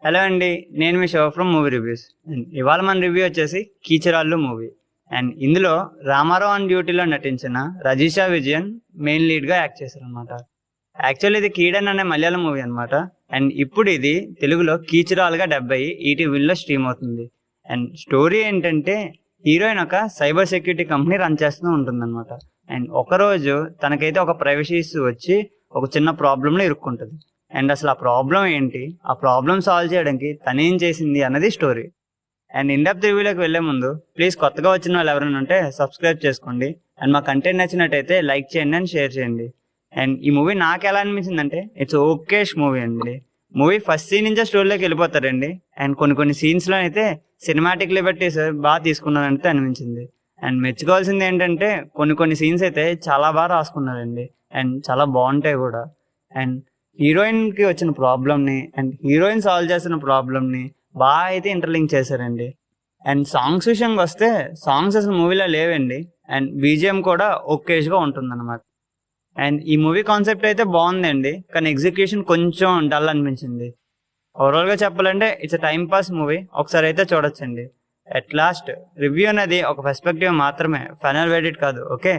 Hello అండి, నేను మీ show from movie reviews. And ఇవాళ మన రివ్యూ వచ్చేసి కీచరాళ్ళు మూవీ. అండ్ ఇందులో రామారావు ఆన్ డ్యూటీలో నటించిన రజిషా విజయన్ మెయిన్ లీడ్గా యాక్ట్ చేశారు అనమాట. యాక్చువల్లీ ఇది కీడన్ అనే మలయాళం మూవీ అనమాట. అండ్ ఇప్పుడు ఇది తెలుగులో కీచరాలుగా డబ్ అయ్యి ఈటీవీలో స్ట్రీమ్ అవుతుంది. అండ్ స్టోరీ ఏంటంటే హీరోయిన్ ఒక సైబర్ సెక్యూరిటీ కంపెనీ రన్ చేస్తూ ఉంటుందన్నమాట. అండ్ ఒకరోజు తనకైతే ఒక ప్రైవసీ ఇష్యూ వచ్చి ఒక చిన్న ప్రాబ్లంలో ఇరుక్కుంటుంది. అండ్ అసలు ఆ ప్రాబ్లం ఏంటి, ఆ ప్రాబ్లం సాల్వ్ చేయడానికి తనేం చేసింది అన్నది స్టోరీ. అండ్ ఇన్డెప్త్ రివ్యూలోకి వెళ్లే ముందు ప్లీజ్ కొత్తగా వచ్చిన వాళ్ళు ఎవరైనా ఉంటే సబ్స్క్రైబ్ చేసుకోండి. అండ్ మా కంటెంట్ నచ్చినట్టయితే లైక్ చేయండి అండ్ షేర్ చేయండి. అండ్ ఈ మూవీ నాకు ఎలా అనిపించిందంటే ఇట్స్ ఓకేష్ మూవీ అండి. మూవీ ఫస్ట్ సీన్ నుంచే స్టోరీలోకి వెళ్ళిపోతారండి. అండ్ కొన్ని సీన్స్లో అయితే సినిమాటిక్ లిబర్టీస్ బాగా తీసుకున్నారంటే అనిపించింది. అండ్ మెచ్చుకోవాల్సింది ఏంటంటే కొన్ని సీన్స్ అయితే చాలా బాగా రాసుకున్నారండి. అండ్ చాలా బాగుంటాయి కూడా. అండ్ హీరోయిన్కి వచ్చిన ప్రాబ్లమ్ని అండ్ హీరోయిన్ సాల్వ్ చేసిన ప్రాబ్లమ్ని బాగా అయితే ఇంటర్లింక్ చేశారండి. అండ్ సాంగ్స్ విషయంకి వస్తే సాంగ్స్ అసలు మూవీలో లేవండి. అండ్ బీజిఎం కూడా ఓకేష్గా ఉంటుందన్నమాట. అండ్ ఈ మూవీ కాన్సెప్ట్ అయితే బాగుందండి, కానీ ఎగ్జిక్యూషన్ కొంచెం డల్ అనిపించింది. ఓవరాల్గా చెప్పాలంటే ఇట్స్ టైం పాస్ మూవీ, ఒకసారి అయితే చూడొచ్చండి. అట్ లాస్ట్ రివ్యూ అనేది ఒక పర్స్పెక్టివ్ మాత్రమే, ఫైనల్ వెర్డిక్ట్ కాదు. ఓకే,